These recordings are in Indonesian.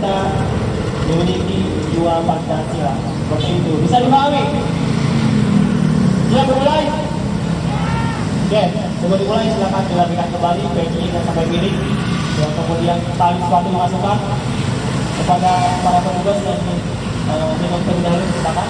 kita memiliki jiwa Pancasila seperti itu. Bisa dipahami? Siap mulai? Oke, sebelum dimulai silakan dilakukan kembali peci dan sampai miring. Dan kemudian tali sepatu dimasukkan kepada para petugas dan minum terlebih dahulu, silakan.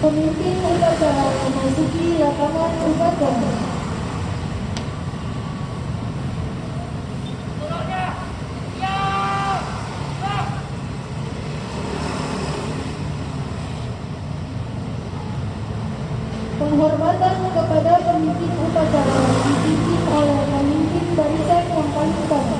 Pemimpin upacara memasuki lapangan upacara. Penghormatan kepada pemimpin upacara dipimpin oleh pemimpin barisan yang paling utama.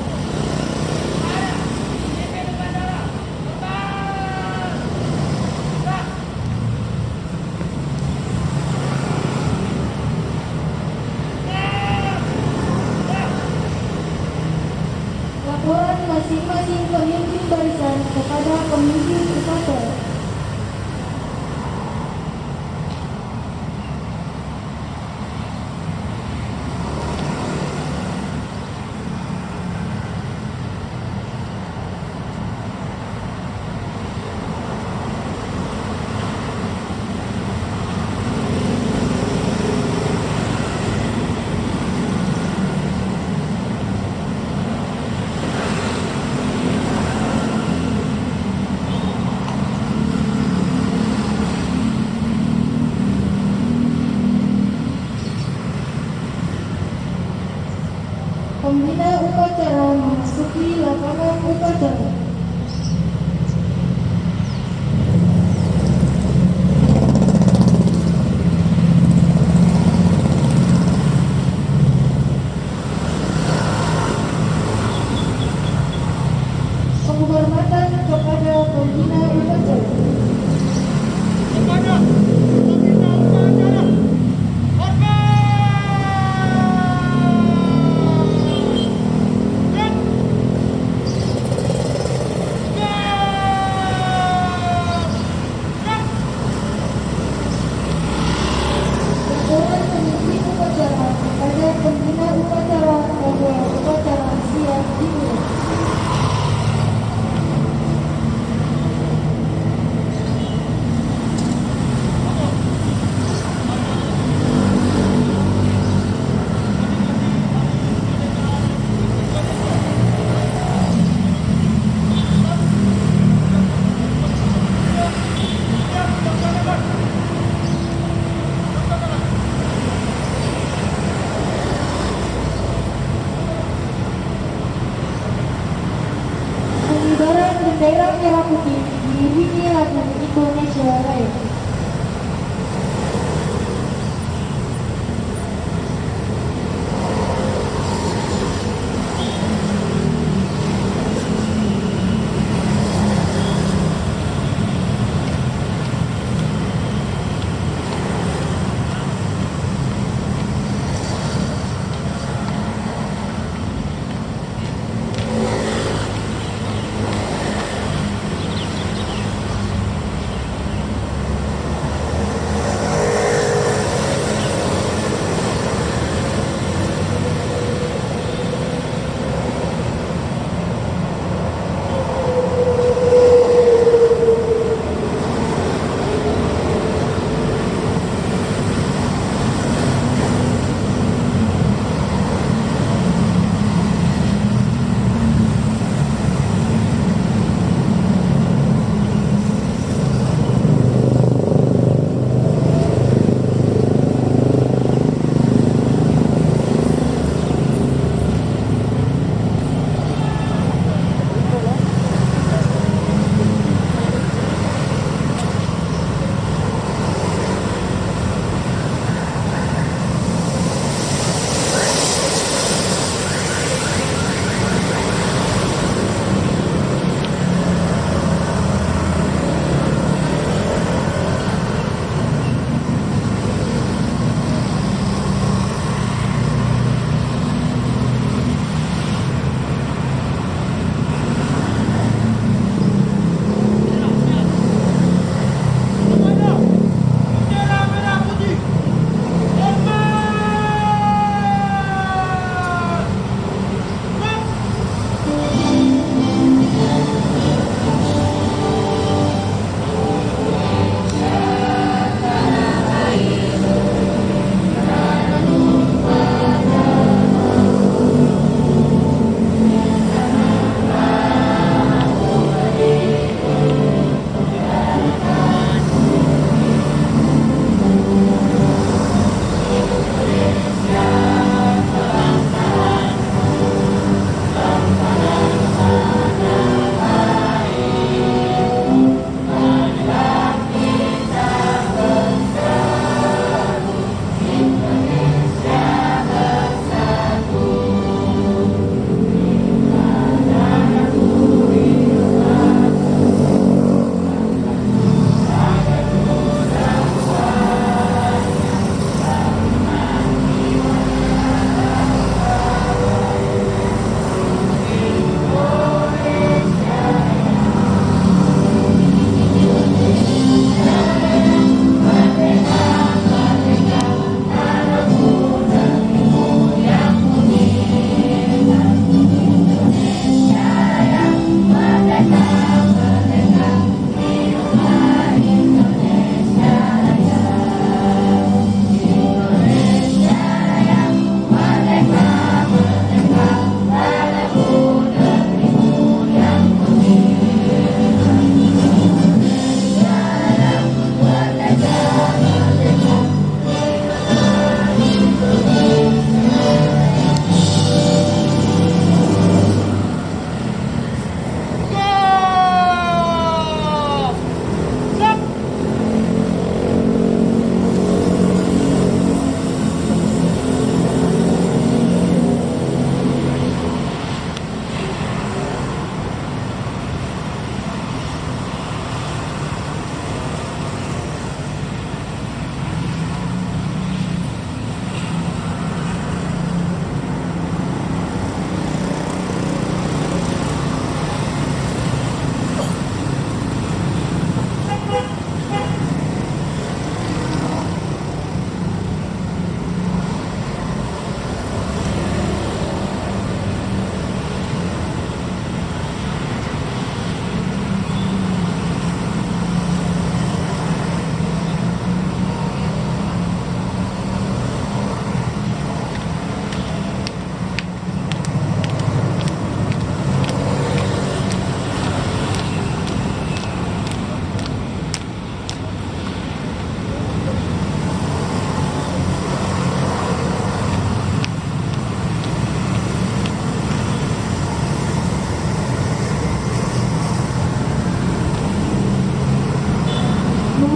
Laporan masing-masing pemimpin barisan kepada pemimpin upacara.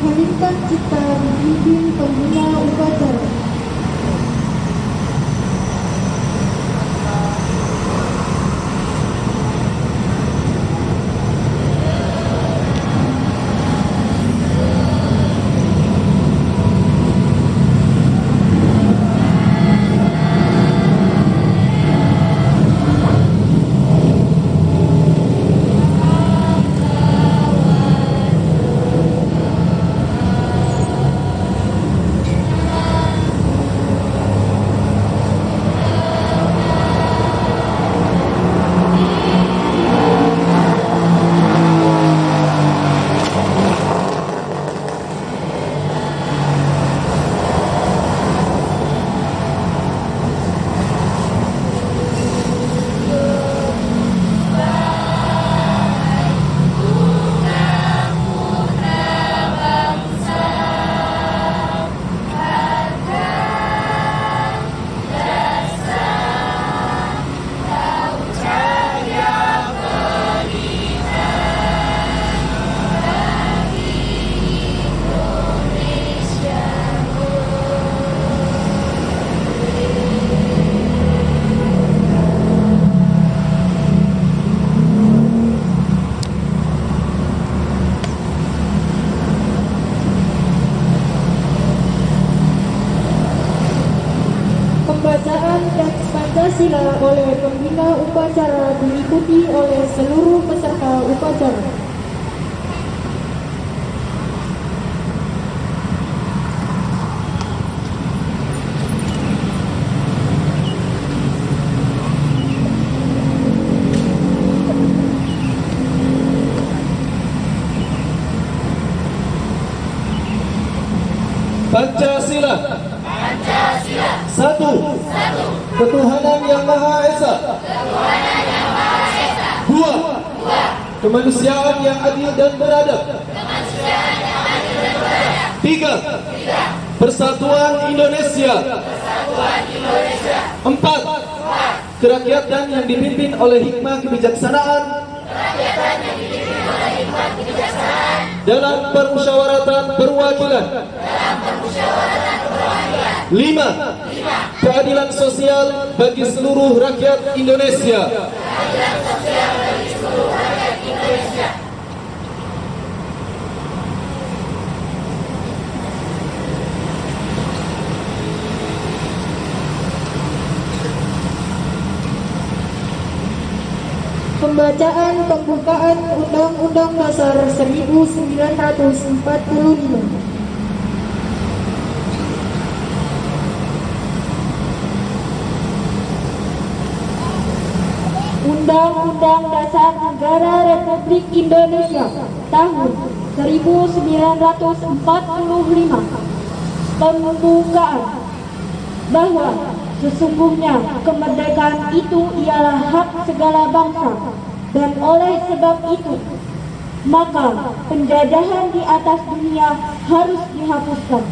Halilintar Cipta dipimpin pembina upacara. Pembacaan teks Pancasila oleh pembina upacara diikuti oleh seluruh peserta upacara. Pancasila. Satu. Ketuhanan yang Maha Esa. Dua. Kemanusiaan yang adil dan beradab. Tiga. Persatuan Indonesia. Empat. Kerakyatan yang dipimpin oleh hikmah kebijaksanaan dalam permusyawaratan perwakilan. 5. Keadilan sosial bagi seluruh rakyat Indonesia. Pembacaan pembukaan Undang-Undang Dasar 1945. Undang-Undang Dasar Negara Republik Indonesia tahun 1945 pembukaan bahwa sesungguhnya kemerdekaan itu ialah hak segala bangsa, dan oleh sebab itu maka penjajahan di atas dunia harus dihapuskan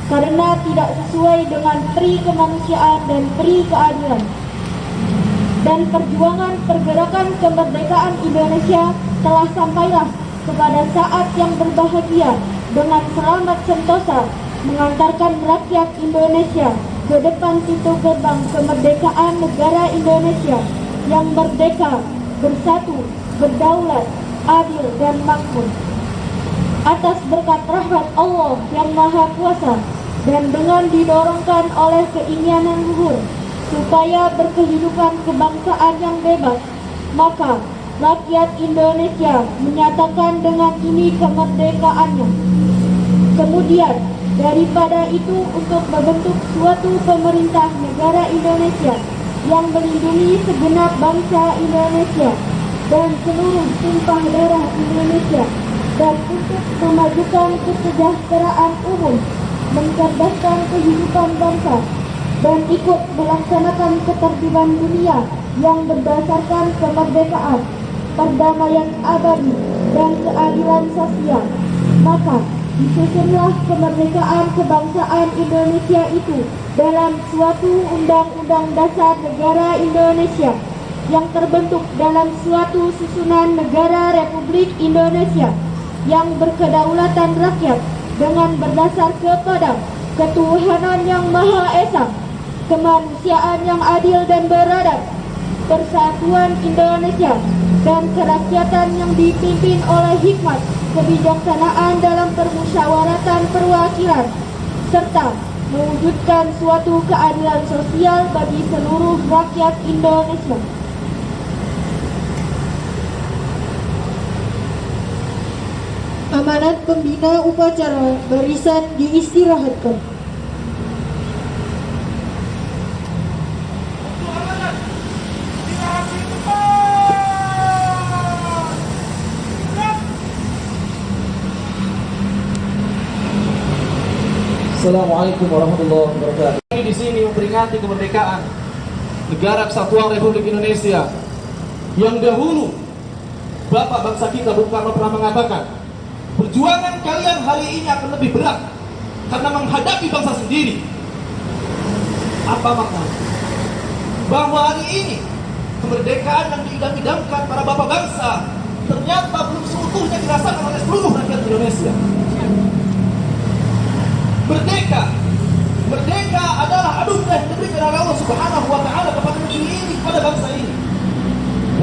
karena tidak sesuai dengan pri kemanusiaan dan pri keadilan. Dan perjuangan pergerakan kemerdekaan Indonesia telah sampailah kepada saat yang berbahagia dengan selamat sentosa mengantarkan rakyat Indonesia ke depan pintu gerbang kemerdekaan negara Indonesia yang merdeka, bersatu, berdaulat, adil dan makmur. Atas berkat rahmat Allah yang Maha Kuasa dan dengan didorongkan oleh keinginan luhur supaya berkehidupan kebangsaan yang bebas, maka rakyat Indonesia menyatakan dengan ini kemerdekaannya. Kemudian daripada itu untuk membentuk suatu pemerintah negara Indonesia yang melindungi segenap bangsa Indonesia dan seluruh tumpah darah Indonesia, dan untuk memajukan kesejahteraan umum, mencerdaskan kehidupan bangsa, dan ikut melaksanakan ketertiban dunia yang berdasarkan kemerdekaan, perdamaian abadi, dan keadilan sosial. Maka disusunlah kemerdekaan kebangsaan Indonesia itu dalam suatu Undang-Undang Dasar Negara Indonesia yang terbentuk dalam suatu susunan negara Republik Indonesia yang berkedaulatan rakyat dengan berdasar kepada ketuhanan yang Maha Esa, kemanusiaan yang adil dan beradab, persatuan Indonesia, dan kerakyatan yang dipimpin oleh hikmat kebijaksanaan dalam permusyawaratan perwakilan, serta mewujudkan suatu keadilan sosial bagi seluruh rakyat Indonesia. Amanat pembina upacara barisan diistirahatkan. Assalamualaikum warahmatullahi wabarakatuh. Kami di sini memperingati kemerdekaan Negara Kesatuan Republik Indonesia yang dahulu Bapak bangsa kita Bung Karno pernah mengatakan, perjuangan kalian hari ini akan lebih berat karena menghadapi bangsa sendiri. Apa maknanya? Bahwa hari ini kemerdekaan yang diidam-idamkan para bapak bangsa ternyata belum seutuhnya dirasakan oleh seluruh rakyat Indonesia. Merdeka adalah anugerah yang diberikan oleh Allah Subhanahu wa Ta'ala kepada negeri ini, kepada bangsa ini.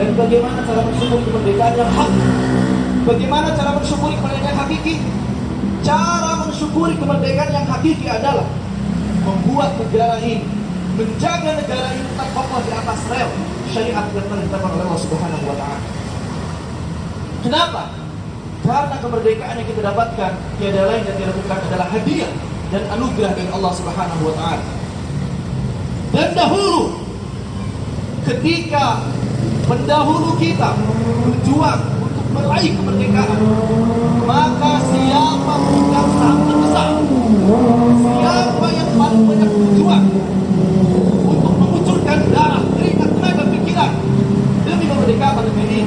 Dan bagaimana cara mensyukuri kemerdekaan yang hak? Bagaimana cara mensyukuri kemerdekaan yang hakiki? Cara mensyukuri kemerdekaan yang hakiki adalah membuat negara ini, menjaga negara ini tetap kokoh di atas rel syariat yang telah ditetapkan oleh Allah Subhanahu wa Ta'ala. Kenapa? Karena kemerdekaan yang kita dapatkan tiada lain dan tiada bukan adalah hadiah dan anugerah dari Allah Subhanahu wa Ta'ala. Dan dahulu ketika pendahulu kita berjuang untuk meraih kemerdekaan, maka siapa pemegang saham terbesar, siapa yang paling banyak berjuang untuk mengucurkan darah, keringat, tenaga, pikiran demi kemerdekaan negeri ini,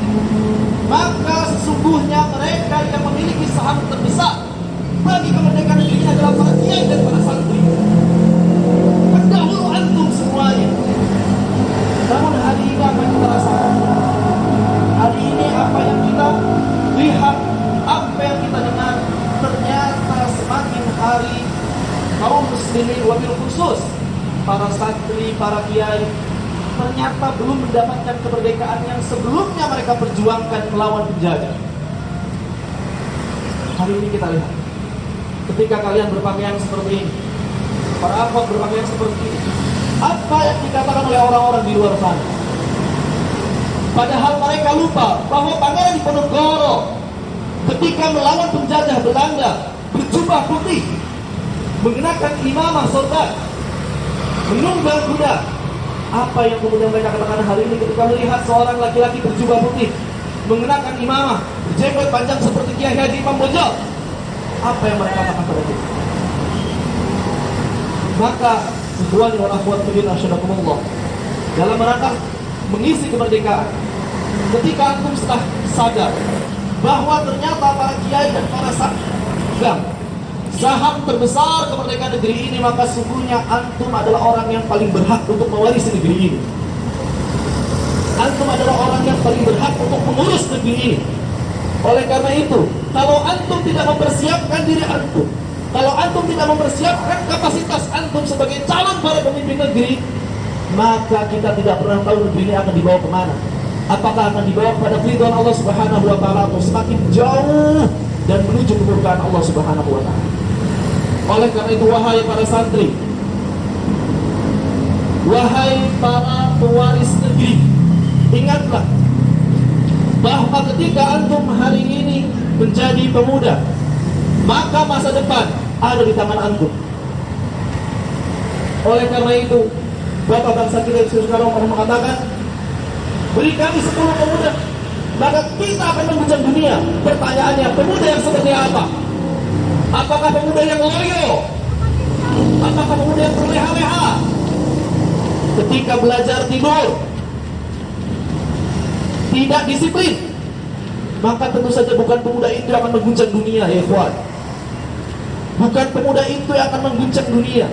maka sesungguhnya mereka yang memiliki saham terbesar bagi kemerdekaan negeri ini adalah para kiai dan para santri. Pendahulu antum semuanya. Namun hari ini apa yang kita rasakan? Hari ini apa yang kita lihat, apa yang kita dengar, ternyata semakin hari kaum muslimin wabil khusus para santri, para kiai ternyata belum mendapatkan kemerdekaan yang sebelumnya mereka perjuangkan melawan penjajah. Hari ini kita lihat, ketika kalian berpakaian seperti ini, para akhwat berpakaian seperti ini, apa yang dikatakan oleh orang-orang di luar sana? Padahal mereka lupa bahwa Pangeran Diponegoro ketika melawan penjajah Belanda berjubah putih, mengenakan imamah sorban, menunggang kuda. Apa yang kemudian mereka katakan hari ini ketika melihat seorang laki-laki berjubah putih, mengenakan imamah, berjenggot panjang seperti Kiai Haji Imam Bonjol? Apa yang mereka katakan pada kita? Maka ikhwani wal akhwat fillah asyhadakumullah, dalam rangka mengisi kemerdekaan, ketika antum setelah sadar bahwa ternyata para kiai dan para saham terbesar kemerdekaan negeri ini, maka sungguhnya antum adalah orang yang paling berhak untuk mewarisi negeri ini. Antum adalah orang yang paling berhak untuk mengurus negeri ini. Oleh karena itu, kalau antum tidak mempersiapkan diri antum, kalau antum tidak mempersiapkan kapasitas antum sebagai calon para pemimpin negeri, maka kita tidak pernah tahu negeri ini akan dibawa kemana. Apakah akan dibawa kepada ridwan Allah Subhanahu wa Ta'ala atau semakin jauh dan menuju kemurkaan Allah Subhanahu wa Ta'ala. Oleh karena itu, wahai para santri, wahai para pewaris negeri, ingatlah bahwa ketika antum hari ini menjadi pemuda, maka masa depan ada di tangan antum. Oleh karena itu, Bapak bangsa kita sekarang mengatakan, beri kami 10 pemuda, maka kita akan menguncang dunia. Pertanyaannya, pemuda yang seperti apa? Apakah pemuda yang loyo? Apakah pemuda yang berleha-leha? Ketika belajar tidur, tidak disiplin, maka tentu saja bukan pemuda itu yang akan mengguncang dunia, ya ikhwan. Bukan pemuda itu yang akan mengguncang dunia,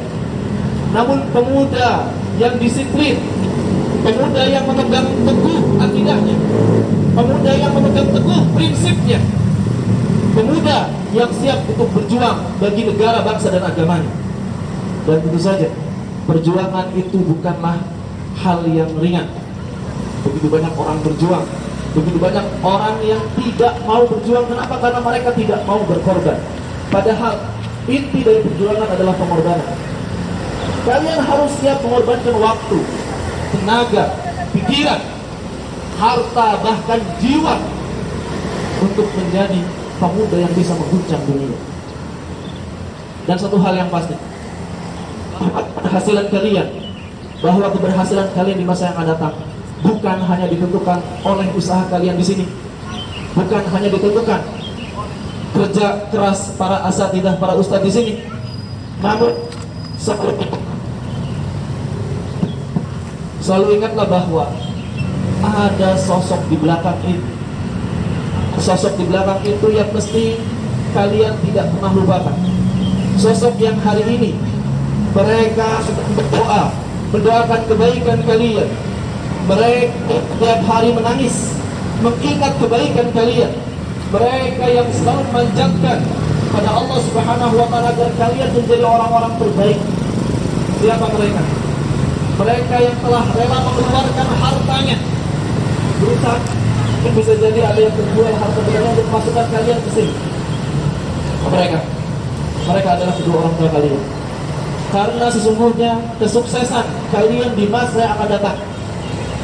namun pemuda yang disiplin, pemuda yang memegang teguh akidahnya, pemuda yang memegang teguh prinsipnya, pemuda yang siap untuk berjuang bagi negara, bangsa, dan agamanya. Dan tentu saja, perjuangan itu bukanlah hal yang ringan. Begitu banyak orang berjuang, begitu banyak orang yang tidak mau berjuang. Kenapa? Karena mereka tidak mau berkorban. Padahal inti dari perjuangan adalah pengorbanan. Kalian harus siap mengorbankan waktu, tenaga, pikiran, harta, bahkan jiwa untuk menjadi pemuda yang bisa mengguncang dunia. Dan satu hal yang pasti, keberhasilan kalian, bahwa keberhasilan kalian di masa yang akan datang bukan hanya ditentukan oleh usaha kalian di sini, bukan hanya ditentukan kerja keras para asatidzah, para ustadz di sini, namun selalu ingatlah bahwa ada sosok di belakang itu. Sosok di belakang itu yang mesti kalian tidak pernah lupakan. Sosok yang hari ini mereka sedang berdoa, mendoakan kebaikan kalian. Mereka tiap hari menangis, mengingat kebaikan kalian. Mereka yang selalu memanjatkan pada Allah Subhanahu wa Ta'ala agar kalian menjadi orang-orang terbaik. Siapa mereka? Mereka yang telah rela mengeluarkan hartanya, berusaha. Bisa jadi ada yang terjual harta bendanya untuk masukkan kalian ke sini. Mereka adalah kedua orang tua kalian. Karena sesungguhnya kesuksesan kalian di masa yang akan datang,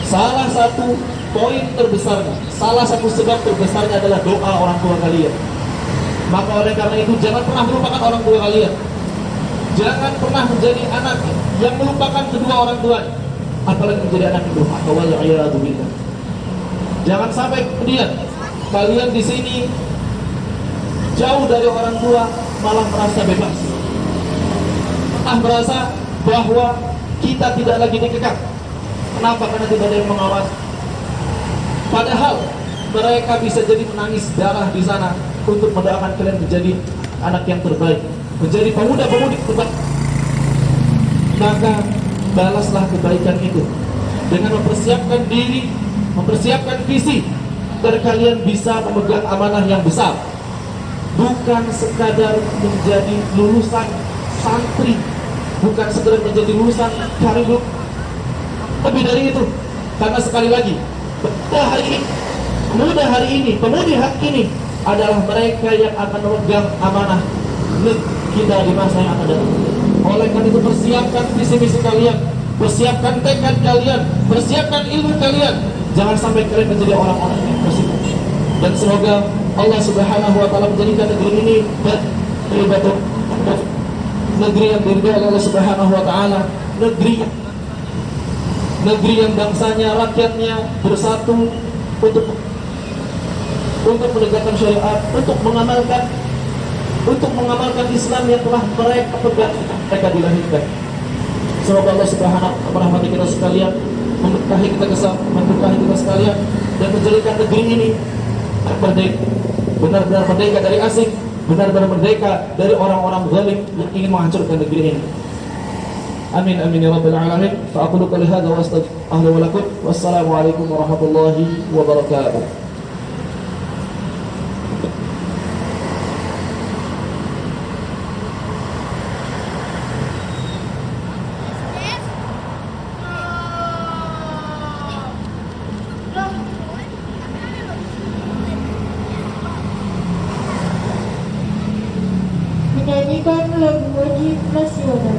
salah satu poin terbesarnya, salah satu sebab terbesarnya adalah doa orang tua kalian. Maka oleh karena itu jangan pernah melupakan orang tua kalian. Jangan pernah menjadi anak yang melupakan kedua orang tuanya, apalagi menjadi anak yang durhaka. Wal-'iyadzu billah. Jangan sampai kemudian kalian di sini jauh dari orang tua malah merasa bebas, merasa bahwa kita tidak lagi dikekang. Kenapa? Karena tidak ada yang mengawasi. Padahal mereka bisa jadi menangis darah di sana untuk mendoakan kalian menjadi anak yang terbaik, menjadi pemuda-pemudi terbaik. Maka balaslah kebaikan itu dengan mempersiapkan diri, mempersiapkan visi, agar kalian bisa memegang amanah yang besar. Bukan sekadar menjadi lulusan santri, bukan sekadar menjadi lulusan kariruk. Lebih dari itu, karena sekali lagi, pemuda hari ini, pemudi hari ini adalah mereka yang akan memegang amanah kita di masa yang akan datang. Oleh karena itu, persiapkan visi-misi kalian, persiapkan tekad kalian, persiapkan ilmu kalian. Jangan sampai kalian menjadi orang-orang yang positif. Dan semoga Allah Subhanahu wa Ta'ala menjadikan negeri ini negeri yang diridhai oleh Allah Subhanahu wa Ta'ala, negeri yang bangsanya, rakyatnya bersatu untuk menegakkan syariat, untuk mengamalkan Islam yang telah mereka pegang, mereka dilahirkan. Semoga Allah Subhanahu wa Ta'ala merahmati kita sekalian, memberkahi kita sekalian, dan menjadikan negeri ini merdeka, benar-benar merdeka dari asing, benar-benar merdeka dari orang-orang zalim yang ingin menghancurkan negeri ini. Amin amin ya rabbal alamin. Fa aqulu qali hadza wa astaghfiru wa lakum. Wassalamu alaikum warahmatullahi wabarakatuh. Menyanyikan lagu wajib nasional.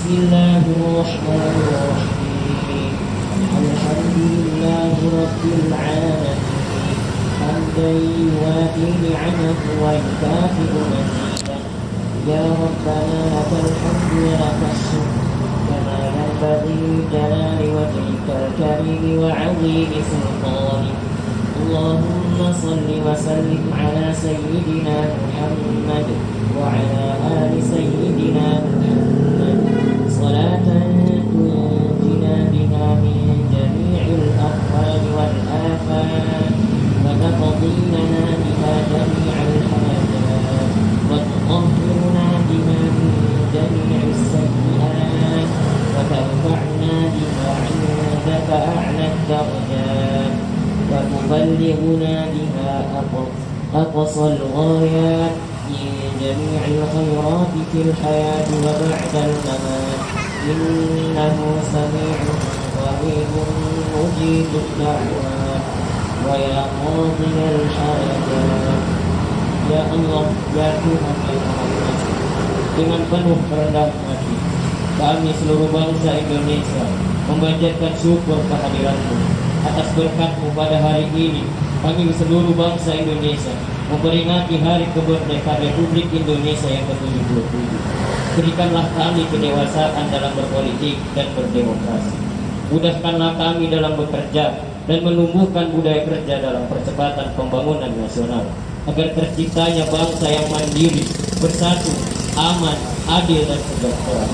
Bismillahirrahmanirrahim. Alhamdulillahi rabbil alamin. Hamdan yuwafi ni'amahu wa yukafi'u mazidah. Ya Rabbana lakal hamdu wa lakas syukr kama yanbaghi li jalali wajhikal karim wa 'azimi sultanik. Allahumma salli wa sallim ala sayyidina Muhammad wa ala ali sayyidina Muhammad salatan tunjina biha min jami'il ahwali wal afat wa taqdi lana biha jami'al hajat wa tutahhiruna biha min jami'is sayyi'at wa tarfa'na biha 'indaka a'la ad-darajat wa tuballighuna biha aqsa al-ghayat من جميع الخيرات في الحياة وبعد الممات إنه سميع قريب مجيب الدعوات ويا قاضي الحاجات. Ya Allah, ya Tuhan yang Maha Pengasih, dengan penuh kerendahan hati kami seluruh bangsa Indonesia memanjatkan syukur kehadiran-Mu atas berkat-Mu pada hari ini. Kami seluruh bangsa Indonesia memperingati Hari Kemerdekaan Republik Indonesia yang ke-77. Berikanlah kami kedewasaan dalam berpolitik dan berdemokrasi. Mudahkanlah kami dalam bekerja dan menumbuhkan budaya kerja dalam percepatan pembangunan nasional, agar terciptanya bangsa yang mandiri, bersatu, aman, adil, dan sejahtera.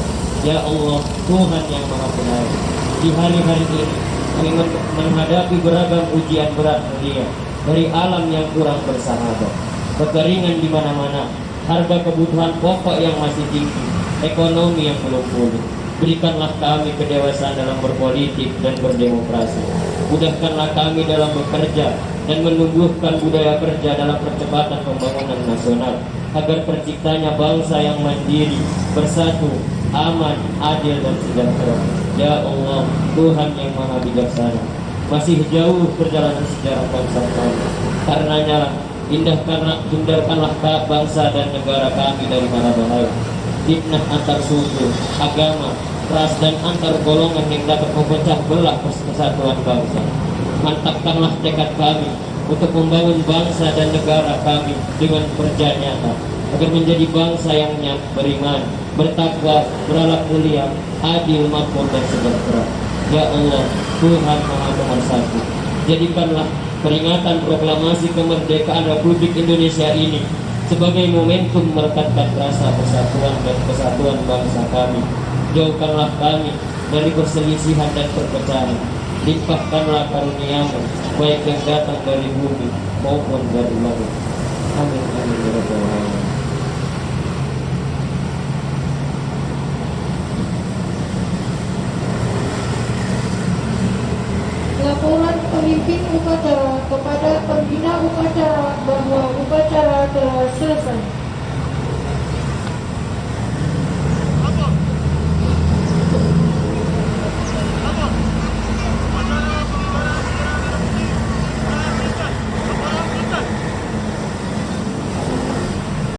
Ya Allah, Tuhan yang Maha Pengasih, di hari-hari ini kami menghadapi beragam ujian berat mulia dari alam yang kurang bersahabat, kekeringan di mana-mana, harga kebutuhan pokok yang masih tinggi, ekonomi yang belum pulih. Berikanlah kami kedewasaan dalam berpolitik dan berdemokrasi. Mudahkanlah kami dalam bekerja dan menumbuhkan budaya kerja dalam percepatan pembangunan nasional, agar terciptanya bangsa yang mandiri, bersatu, aman, adil, dan sejahtera. Ya Allah, Tuhan yang Maha Bijaksana, masih jauh perjalanan sejarah bangsa kami. Karenanya hindarkanlah bangsa dan negara kami dari mara bahaya, fitnah antar suku, agama, ras, dan antar golongan yang dapat memecah belah persatuan bangsa. Mantapkanlah tekad kami untuk membangun bangsa dan negara kami dengan kerja nyata, agar menjadi bangsa yang beriman, bertakwa, berakhlak mulia, adil, makmur, dan sejahtera. Ya Allah, Tuhan Maha Pengasih, jadikanlah peringatan proklamasi kemerdekaan Republik Indonesia ini sebagai momentum merekatkan rasa persatuan dan kesatuan bangsa kami. Jauhkanlah kami dari perselisihan dan perpecahan. Limpahkanlah karunia-Mu, baik yang datang dari bumi maupun dari langit. Amin, amin, ya Rabbal Alamin. Laporan pemimpin upacara kepada pembina upacara bahwa upacara telah selesai.